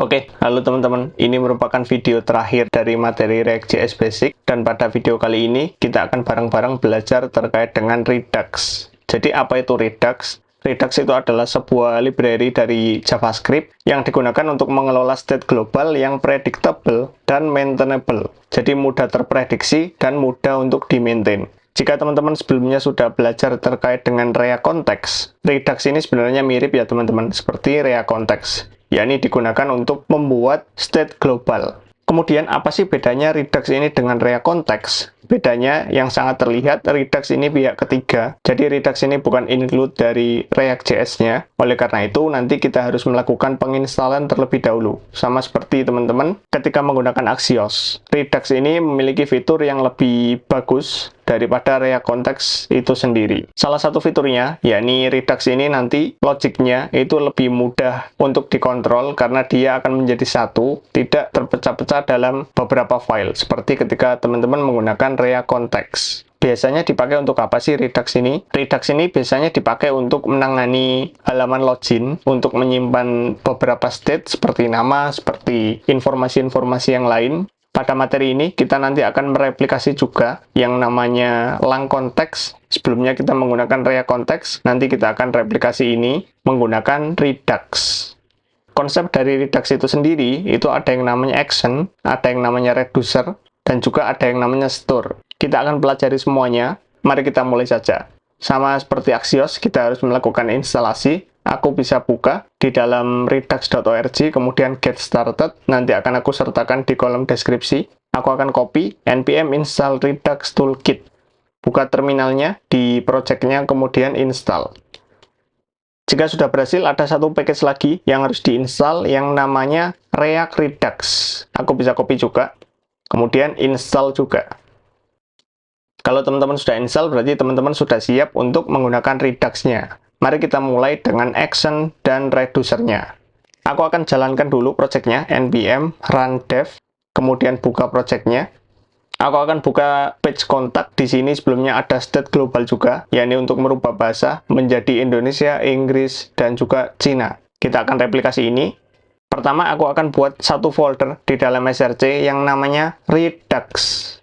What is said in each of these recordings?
Oke, halo teman-teman. Ini merupakan video terakhir dari materi React.js Basic, dan pada video kali ini kita akan bareng-bareng belajar terkait dengan Redux. Jadi apa itu Redux? Redux itu adalah sebuah library dari JavaScript yang digunakan untuk mengelola state global yang predictable dan maintainable. Jadi mudah terprediksi dan mudah untuk di-maintain. Jika teman-teman sebelumnya sudah belajar terkait dengan React Context, Redux ini sebenarnya mirip ya teman-teman, seperti React Context, yakni digunakan untuk membuat state global. Kemudian apa sih bedanya Redux ini dengan React Context? Bedanya yang sangat terlihat, Redux ini pihak ketiga, jadi Redux ini bukan include dari React.js-nya. Oleh karena itu, nanti kita harus melakukan penginstalan terlebih dahulu. Sama seperti teman-teman ketika menggunakan Axios. Redux ini memiliki fitur yang lebih bagus daripada React Context itu sendiri. Salah satu fiturnya, yakni Redux ini nanti logiknya itu lebih mudah untuk dikontrol karena dia akan menjadi satu, tidak terpecah-pecah dalam beberapa file, seperti ketika teman-teman menggunakan React Context. Biasanya dipakai untuk apa sih Redux ini? Redux ini biasanya dipakai untuk menangani halaman login, untuk menyimpan beberapa state seperti nama, seperti informasi-informasi yang lain. Pada materi ini, kita nanti akan mereplikasi juga yang namanya lang context. Sebelumnya kita menggunakan React Context, nanti kita akan replikasi ini menggunakan Redux. Konsep dari Redux itu sendiri, itu ada yang namanya action, ada yang namanya reducer, dan juga ada yang namanya store. Kita akan pelajari semuanya, mari kita mulai saja. Sama seperti Axios, kita harus melakukan instalasi. Aku bisa buka di dalam redux.org, kemudian get started, nanti akan aku sertakan di kolom deskripsi. Aku akan copy npm install redux toolkit. Buka terminalnya di projectnya, kemudian install. Jika sudah berhasil, ada satu package lagi yang harus diinstal yang namanya React Redux. Aku bisa copy juga, kemudian install juga. Kalau teman-teman sudah install, berarti teman-teman sudah siap untuk menggunakan Redux-nya. Mari kita mulai dengan action dan reducernya. Aku akan jalankan dulu projectnya, npm run dev, kemudian buka projectnya. Aku akan buka page kontak. Di sini sebelumnya ada state global juga, yakni untuk merubah bahasa menjadi Indonesia, Inggris, dan juga Cina. Kita akan replikasi ini. Pertama, aku akan buat satu folder di dalam src yang namanya Redux.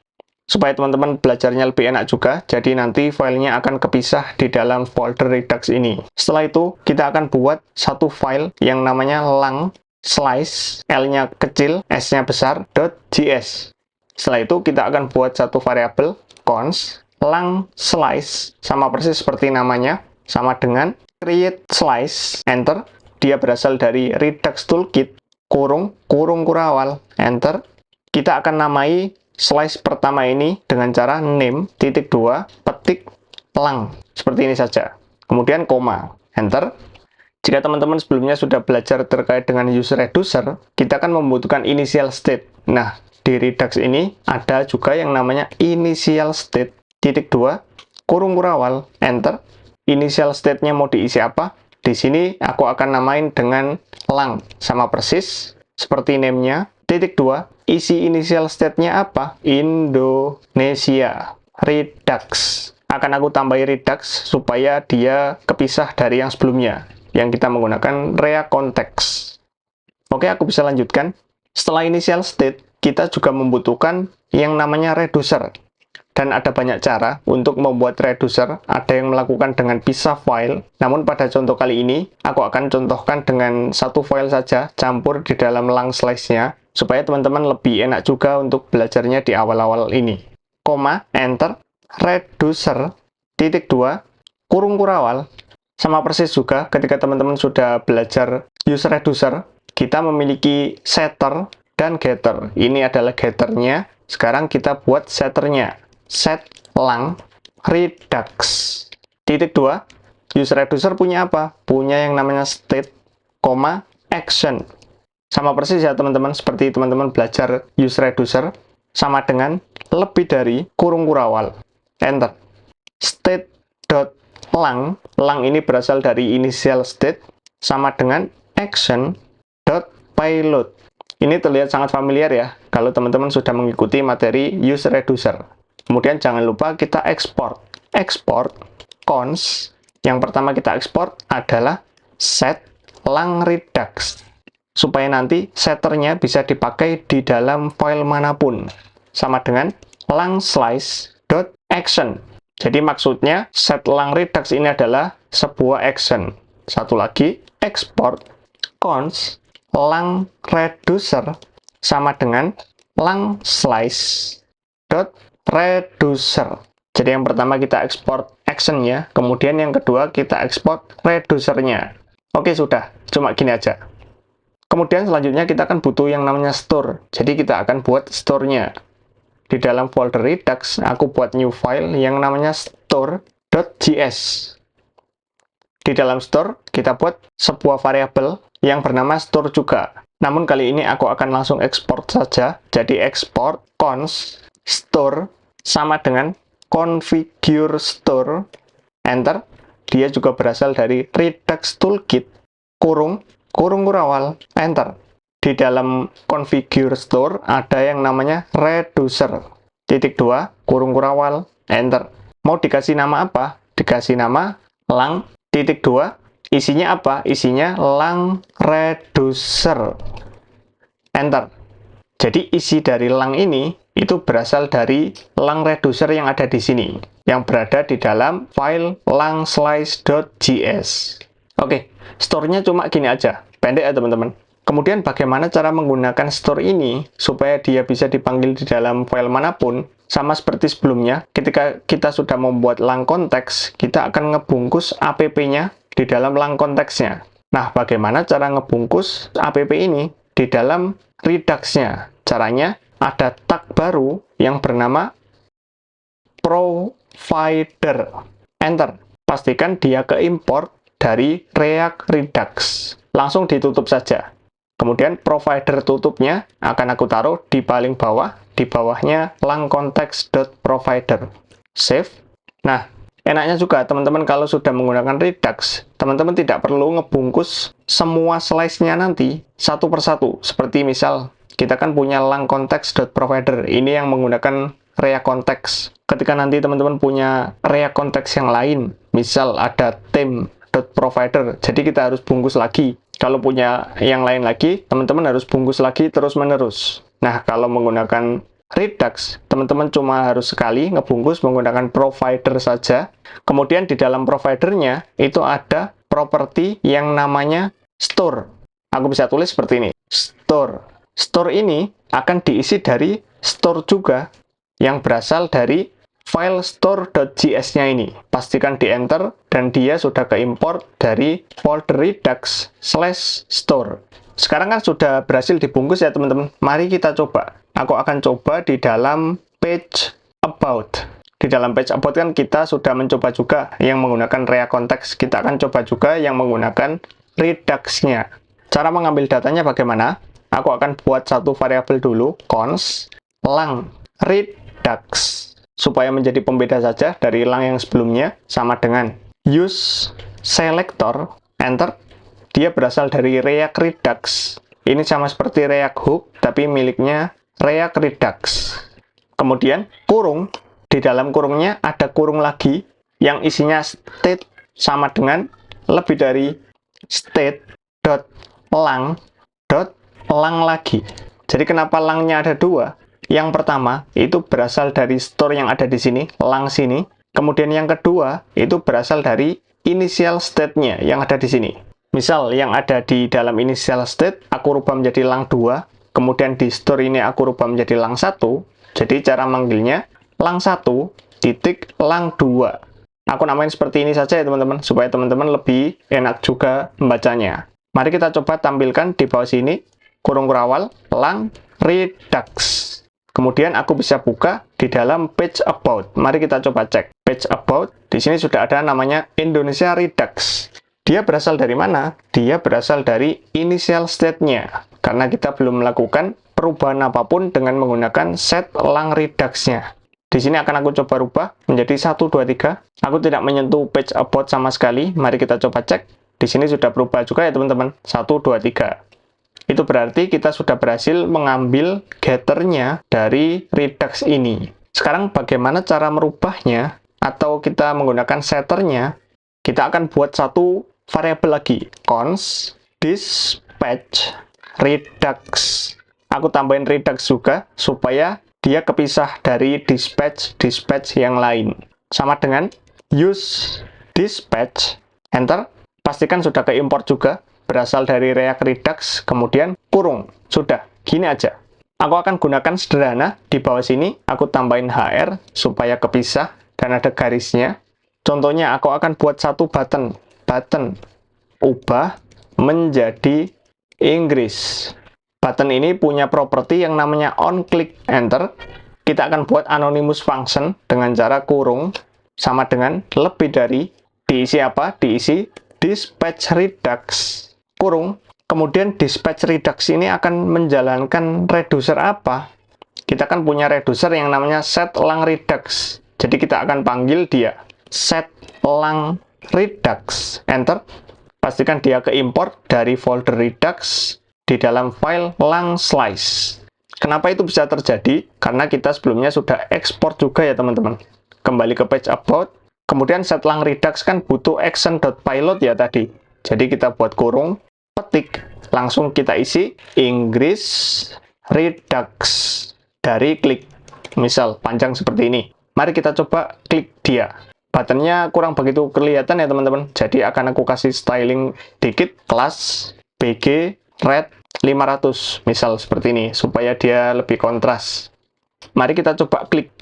Supaya teman-teman belajarnya lebih enak juga, jadi nanti filenya akan kepisah di dalam folder Redux ini. Setelah itu, kita akan buat satu file yang namanya lang slice, L-nya kecil, S-nya besar, .js. Setelah itu, kita akan buat satu variabel, const, lang slice, sama persis seperti namanya, sama dengan create slice, enter. Dia berasal dari Redux Toolkit, kurung kurawal, enter. Kita akan namai slice pertama ini dengan cara name, _, petik, lang. Seperti ini saja. Kemudian koma, enter. Jika teman-teman sebelumnya sudah belajar terkait dengan user reducer, kita akan membutuhkan initial state. Nah, di Redux ini ada juga yang namanya initial state, _, kurung kurawal, enter. Initial state-nya mau diisi apa? Di sini aku akan namain dengan lang, sama persis seperti name-nya, _, isi initial state-nya apa? Indonesia, Redux. Akan aku tambahi Redux supaya dia kepisah dari yang sebelumnya, yang kita menggunakan React Context. Oke, aku bisa lanjutkan. Setelah initial state, kita juga membutuhkan yang namanya reducer. Dan ada banyak cara untuk membuat reducer. Ada yang melakukan dengan pisah file. Namun pada contoh kali ini, aku akan contohkan dengan satu file saja, campur di dalam lang slice-nya, supaya teman-teman lebih enak juga untuk belajarnya di awal-awal ini. Koma, enter, reducer, _, kurung kurawal. Sama persis juga ketika teman-teman sudah belajar use reducer, kita memiliki setter dan getter. Ini adalah getternya. Sekarang kita buat setternya. Set lang redux, _, use reducer punya apa? Punya yang namanya state, action. Sama persis ya teman-teman, seperti teman-teman belajar use reducer, sama dengan lebih dari kurung kurawal, enter. State.lang, lang ini berasal dari initial state, sama dengan action.payload. Ini terlihat sangat familiar ya, kalau teman-teman sudah mengikuti materi use reducer. Kemudian jangan lupa kita ekspor. Ekspor, const, yang pertama kita ekspor adalah set lang redux. supaya nanti setternya bisa dipakai di dalam file manapun. Sama dengan lang slice.action. Jadi maksudnya set lang Redux ini adalah sebuah action. Satu lagi, export const lang reducer sama dengan lang slice.reducer. Jadi yang pertama kita export action-nya, kemudian yang kedua kita export reducer-nya. Oke, sudah, cuma gini aja. Kemudian selanjutnya kita akan butuh yang namanya store. Jadi kita akan buat store-nya. Di dalam folder Redux, aku buat new file yang namanya store.js. Di dalam store, kita buat sebuah variabel yang bernama store juga. Namun kali ini aku akan langsung export saja. Jadi export const store sama dengan configure store, enter. Dia juga berasal dari Redux Toolkit, kurung kurawal, enter. Di dalam configure store ada yang namanya reducer, titik 2, kurung kurawal, enter. Mau dikasih nama apa? Dikasih nama lang, titik 2, isinya apa? Isinya lang reducer, enter. Jadi isi dari lang ini itu berasal dari lang reducer yang ada di sini, yang berada di dalam file lang slice.js. Oke, store-nya cuma gini aja, pendek ya teman-teman. Kemudian bagaimana cara menggunakan store ini supaya dia bisa dipanggil di dalam file manapun? Sama seperti sebelumnya, ketika kita sudah membuat lang konteks, kita akan ngebungkus app-nya di dalam lang konteksnya. Nah, bagaimana cara ngebungkus app ini di dalam Redux-nya? Caranya, ada tag baru yang bernama provider. Enter. Pastikan dia keimport dari React Redux. Langsung ditutup saja. Kemudian provider tutupnya akan aku taruh di paling bawah, di bawahnya lang context.provider. Save. Nah, enaknya juga teman-teman kalau sudah menggunakan Redux, teman-teman tidak perlu ngebungkus semua slice-nya nanti satu persatu. Seperti misal, kita kan punya lang context.provider, ini yang menggunakan React Context. Ketika nanti teman-teman punya React Context yang lain, misal ada theme.provider, jadi kita harus bungkus lagi. Kalau punya yang lain lagi, teman-teman harus bungkus lagi terus-menerus. Nah, kalau menggunakan Redux, teman-teman cuma harus sekali ngebungkus menggunakan provider saja. Kemudian di dalam providernya itu ada properti yang namanya store. Aku bisa tulis seperti ini, store. Store ini akan diisi dari store juga yang berasal dari file store.js-nya ini. Pastikan di enter dan dia sudah keimport dari folder redux/store. Sekarang kan sudah berhasil dibungkus ya teman-teman. Mari kita coba. Aku akan coba di dalam page about. Di dalam page about kan kita sudah mencoba juga yang menggunakan React Context. Kita akan coba juga yang menggunakan Redux-nya. Cara mengambil datanya bagaimana? Aku akan buat satu variabel dulu, const lang redux, supaya menjadi pembeda saja dari lang yang sebelumnya, sama dengan use selector, enter. Dia berasal dari React Redux. Ini sama seperti React Hook, tapi miliknya React Redux. Kemudian kurung, di dalam kurungnya ada kurung lagi yang isinya state sama dengan lebih dari state.lang lagi. Jadi kenapa langnya ada dua? Yang pertama itu berasal dari store yang ada di sini, lang sini. Kemudian yang kedua itu berasal dari initial state-nya yang ada di sini. Misal yang ada di dalam initial state aku rubah menjadi lang 2, kemudian di store ini aku rubah menjadi lang 1. Jadi cara manggilnya lang 1 titik lang 2. Aku namain seperti ini saja ya teman-teman, supaya teman-teman lebih enak juga membacanya. Mari kita coba tampilkan di bawah sini, kurung kurawal, lang redux. Kemudian aku bisa buka di dalam page about. Mari kita coba cek. Page about, di sini sudah ada namanya Indonesia Redux. Dia berasal dari mana? Dia berasal dari initial state-nya. Karena kita belum melakukan perubahan apapun dengan menggunakan set lang redux-nya. Di sini akan aku coba rubah menjadi 1, 2, 3. Aku tidak menyentuh page about sama sekali. Mari kita coba cek. Di sini sudah berubah juga ya teman-teman. 1, 2, 3. Itu berarti kita sudah berhasil mengambil getternya dari Redux ini. Sekarang bagaimana cara merubahnya atau kita menggunakan setternya? Kita akan buat satu variabel lagi, const dispatch Redux. Aku tambahin Redux juga supaya dia kepisah dari dispatch yang lain. Sama dengan use dispatch, enter. Pastikan sudah keimport juga, berasal dari React Redux, kemudian kurung. Sudah, gini aja. Aku akan gunakan sederhana, di bawah sini aku tambahin HR supaya kepisah dan ada garisnya. Contohnya aku akan buat satu button ubah menjadi Inggris. Button ini punya properti yang namanya onClick, enter. Kita akan buat anonymous function dengan cara kurung sama dengan lebih dari, diisi apa? Diisi dispatch Redux kurung. Kemudian dispatch Redux ini akan menjalankan reducer apa? Kita kan punya reducer yang namanya setLang Redux. Jadi kita akan panggil dia setLang Redux, enter. Pastikan dia keimport dari folder Redux di dalam file lang slice. Kenapa itu bisa terjadi? Karena kita sebelumnya sudah ekspor juga ya teman-teman. Kembali ke page about, kemudian setLang Redux kan butuh action.pilot ya tadi. Jadi kita buat kurung, petik, langsung kita isi Inggris Redux dari klik. Misal panjang seperti ini. Mari kita coba klik dia. Buttonnya kurang begitu kelihatan ya teman-teman. Jadi akan aku kasih styling dikit, kelas BG red 500 misal seperti ini supaya dia lebih kontras. Mari kita coba klik.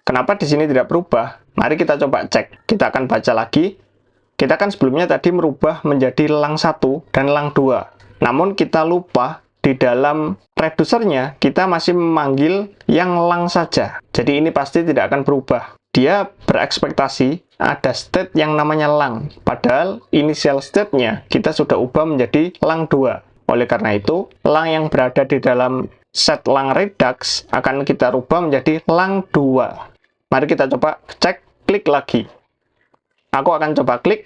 Kenapa di sini tidak berubah? Mari kita coba cek. Kita akan baca lagi. Kita kan sebelumnya tadi merubah menjadi lang 1 dan lang 2. Namun kita lupa di dalam reducernya kita masih memanggil yang lang saja. Jadi ini pasti tidak akan berubah. Dia berekspektasi ada state yang namanya lang. Padahal initial state-nya kita sudah ubah menjadi lang 2. Oleh karena itu, lang yang berada di dalam setLang Redux akan kita rubah menjadi lang 2. Mari kita coba cek, klik lagi. Aku akan coba klik.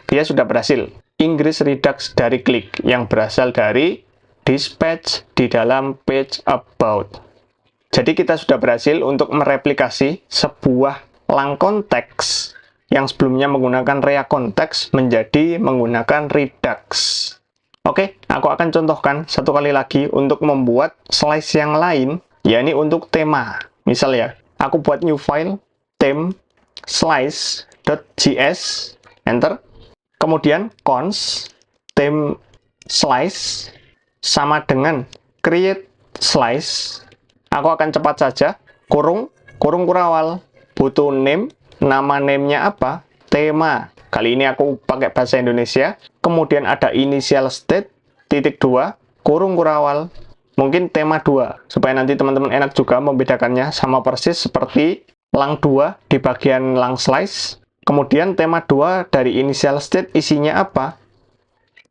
Dia sudah berhasil. Inggris Redux dari klik yang berasal dari dispatch di dalam page about. Jadi kita sudah berhasil untuk mereplikasi sebuah lang konteks yang sebelumnya menggunakan React Context menjadi menggunakan Redux. Oke, aku akan contohkan satu kali lagi untuk membuat slice yang lain, yakni untuk tema. Misal ya, aku buat new file, theme slice.js, enter. Kemudian cons theme slice sama dengan create slice. Aku akan cepat saja, kurung kurawal, butuh name, nama name-nya apa? Tema. Kali ini aku pakai bahasa Indonesia. Kemudian ada initial state, titik 2, kurung kurawal, mungkin tema 2, supaya nanti teman-teman enak juga membedakannya, sama persis seperti lang 2 di bagian lang slice. Kemudian tema 2 dari initial state isinya apa?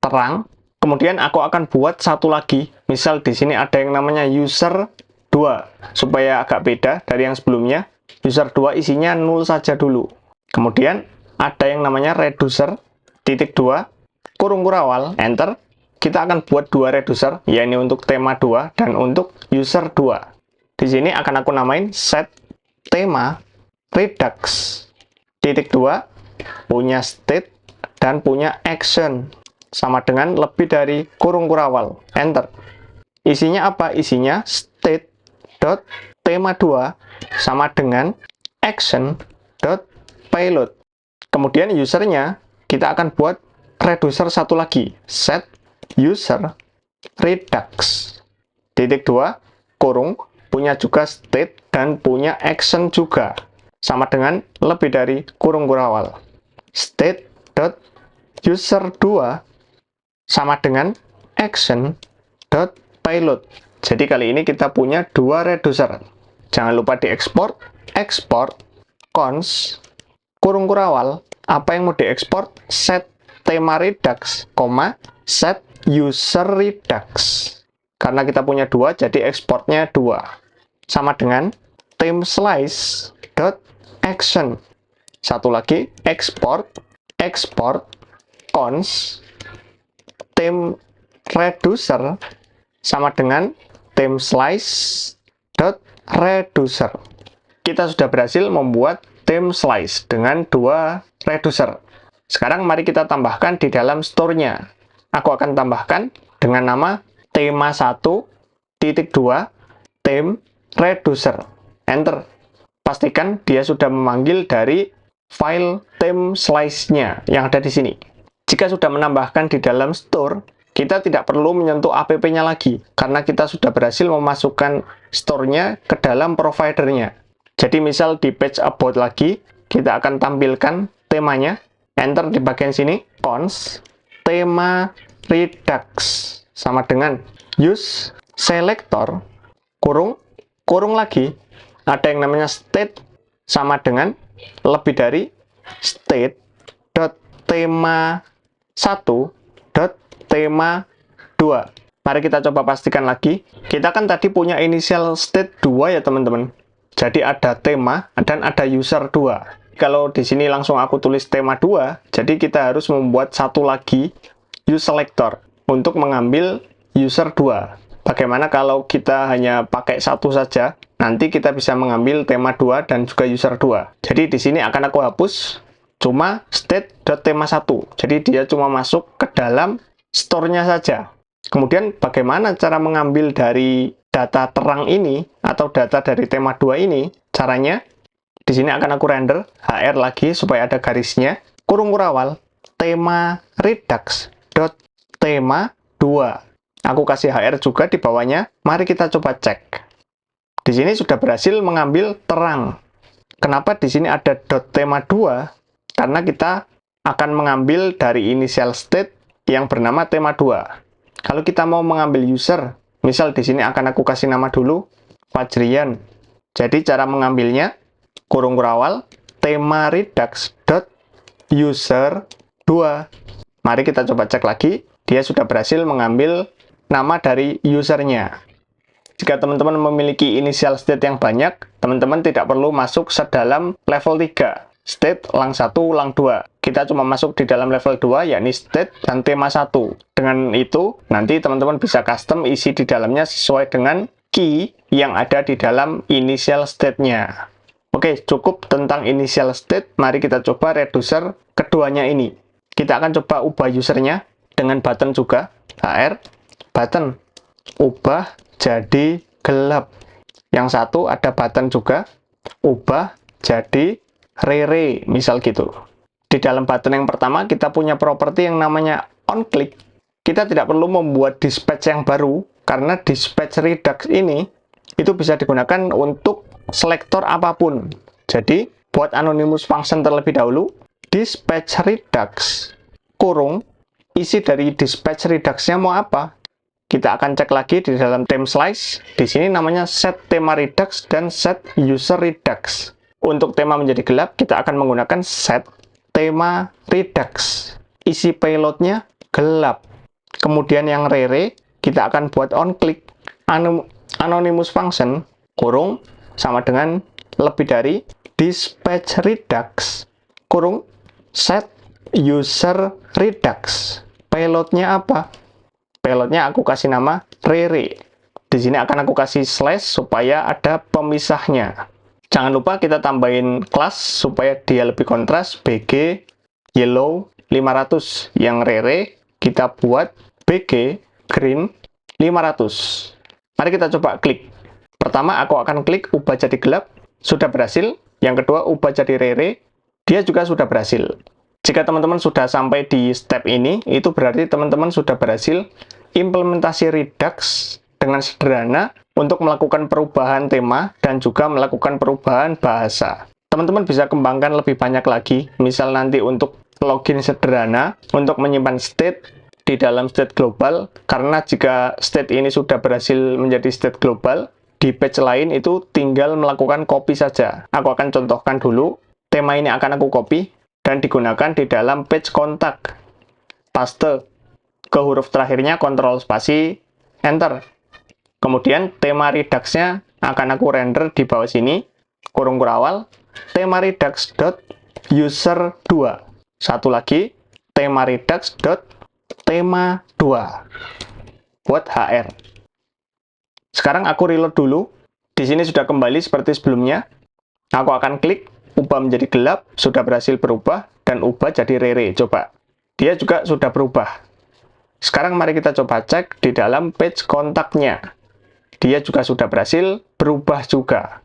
Terang. Kemudian aku akan buat satu lagi. Misal di sini ada yang namanya user 2, supaya agak beda dari yang sebelumnya. User 2 isinya 0 saja dulu. Kemudian ada yang namanya reducer, titik 2, kurung kurawal, enter. Kita akan buat dua reducer, yakni untuk tema 2 dan untuk user 2. Di sini akan aku namain set tema Redux. Titik 2 punya state dan punya action. Sama dengan lebih dari kurung kurawal, enter. Isinya apa? Isinya state.tema 2 sama dengan action.payload. Kemudian usernya kita akan buat reducer satu lagi, set user Redux. Titik 2 kurung punya juga state dan punya action juga, sama dengan lebih dari kurung kurawal. State.user2 sama dengan action.payload. Jadi kali ini kita punya dua reducer. Jangan lupa diekspor, export cons kurung kurawal. Apa yang mau diekspor? Set tema Redux, set user Redux. Karena kita punya dua, jadi ekspornya 2. Sama dengan theme slice dot action. Satu lagi, export cons theme reducer sama dengan theme slice dot reducer. Kita sudah berhasil membuat theme slice dengan dua reducer. Sekarang mari kita tambahkan di dalam store-nya. Aku akan tambahkan dengan nama tema 1.2 theme reducer. Enter. Pastikan dia sudah memanggil dari file theme slice-nya yang ada di sini. Jika sudah menambahkan di dalam store, kita tidak perlu menyentuh app-nya lagi, karena kita sudah berhasil memasukkan store-nya ke dalam providernya. Jadi misal di page about lagi, kita akan tampilkan temanya. Enter di bagian sini, cons, tema Redux, sama dengan use selector, kurung lagi, ada yang namanya state, sama dengan lebih dari state.tema1.tema2. Mari kita coba pastikan lagi. Kita kan tadi punya initial state 2 ya teman-teman. Jadi ada tema dan ada user 2. Kalau di sini langsung aku tulis tema 2, jadi kita harus membuat satu lagi use selector untuk mengambil user 2. Bagaimana kalau kita hanya pakai satu saja? Nanti kita bisa mengambil tema 2 dan juga user 2. Jadi di sini akan aku hapus cuma state.tema1. Jadi dia cuma masuk ke dalam store-nya saja. Kemudian bagaimana cara mengambil dari data terang ini atau data dari tema 2 ini? Caranya di sini akan aku render HR lagi supaya ada garisnya. Kurung kurawal tema redux.tema 2. Aku kasih HR juga di bawahnya. Mari kita coba cek. Di sini sudah berhasil mengambil terang. Kenapa di sini ada .tema 2? Karena kita akan mengambil dari initial state yang bernama tema 2. Kalau kita mau mengambil user, misal di sini akan aku kasih nama dulu Fajrian. Jadi cara mengambilnya kurung kurawal tema redux.user 2. Mari kita coba cek lagi. Dia sudah berhasil mengambil nama dari usernya. Jika teman-teman memiliki initial state yang banyak, teman-teman tidak perlu masuk sedalam level 3. State, lang 1, lang 2. Kita cuma masuk di dalam level 2, yakni state dan tema 1. Dengan itu, nanti teman-teman bisa custom isi di dalamnya sesuai dengan key yang ada di dalam initial state-nya. Oke, cukup tentang initial state. Mari kita coba reducer keduanya ini. Kita akan coba ubah usernya dengan button juga. HR, button, ubah jadi gelap. Yang satu ada button juga, ubah jadi rere, misal gitu. Di dalam button yang pertama kita punya properti yang namanya onClick. Kita tidak perlu membuat dispatch yang baru, karena dispatch Redux ini itu bisa digunakan untuk selektor apapun. Jadi, buat anonymous function terlebih dahulu, dispatch Redux, kurung, isi dari dispatch Redux-nya mau apa? Kita akan cek lagi di dalam theme slice. Di sini namanya set tema Redux dan set user Redux. Untuk tema menjadi gelap, kita akan menggunakan set tema Redux. Isi payloadnya gelap. Kemudian yang rere, kita akan buat onClick. Anonymous function, kurung, sama dengan lebih dari dispatch Redux, kurung, set user Redux. Payloadnya apa? Payloadnya aku kasih nama rere. Di sini akan aku kasih slash supaya ada pemisahnya. Jangan lupa kita tambahin kelas supaya dia lebih kontras. BG yellow 500. Yang rere kita buat BG green 500. Mari kita coba klik. Pertama aku akan klik ubah jadi gelap. Sudah berhasil. Yang kedua ubah jadi rere. Dia juga sudah berhasil. Jika teman-teman sudah sampai di step ini, itu berarti teman-teman sudah berhasil implementasi Redux dengan sederhana untuk melakukan perubahan tema dan juga melakukan perubahan bahasa. Teman-teman bisa kembangkan lebih banyak lagi, misal nanti untuk login sederhana, untuk menyimpan state di dalam state global, karena jika state ini sudah berhasil menjadi state global, di page lain itu tinggal melakukan copy saja. Aku akan contohkan dulu, tema ini akan aku copy, dan digunakan di dalam page kontak. Paste. Ke huruf terakhirnya, kontrol spasi, enter. Kemudian tema Redux-nya akan aku render di bawah sini, kurung kurawal, tema Redux.user 2. Satu lagi, tema Redux.tema 2. Buat HR. Sekarang aku reload dulu. Di sini sudah kembali seperti sebelumnya. Aku akan klik, ubah menjadi gelap, sudah berhasil berubah, dan ubah jadi rere. Coba. Dia juga sudah berubah. Sekarang mari kita coba cek di dalam page kontaknya. Dia juga sudah berhasil berubah juga.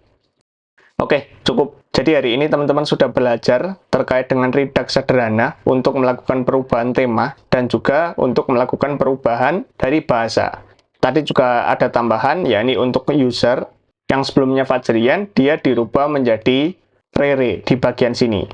Oke, cukup. Jadi hari ini teman-teman sudah belajar terkait dengan Redux sederhana untuk melakukan perubahan tema dan juga untuk melakukan perubahan dari bahasa. Tadi juga ada tambahan, yakni untuk user yang sebelumnya Fajrian, dia dirubah menjadi Rere di bagian sini.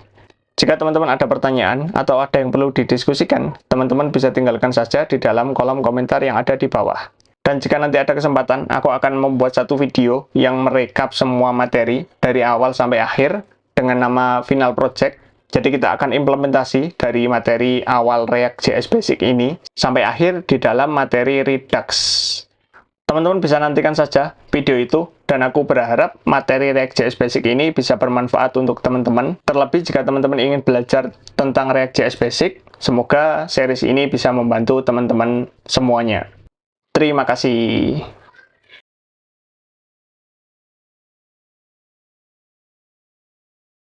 Jika teman-teman ada pertanyaan atau ada yang perlu didiskusikan, teman-teman bisa tinggalkan saja di dalam kolom komentar yang ada di bawah. Dan jika nanti ada kesempatan, aku akan membuat satu video yang merekap semua materi dari awal sampai akhir dengan nama Final Project. Jadi kita akan implementasi dari materi awal React.js Basic ini sampai akhir di dalam materi Redux. Teman-teman bisa nantikan saja video itu, dan aku berharap materi React.js Basic ini bisa bermanfaat untuk teman-teman. Terlebih jika teman-teman ingin belajar tentang React.js Basic, semoga series ini bisa membantu teman-teman semuanya. Terima kasih.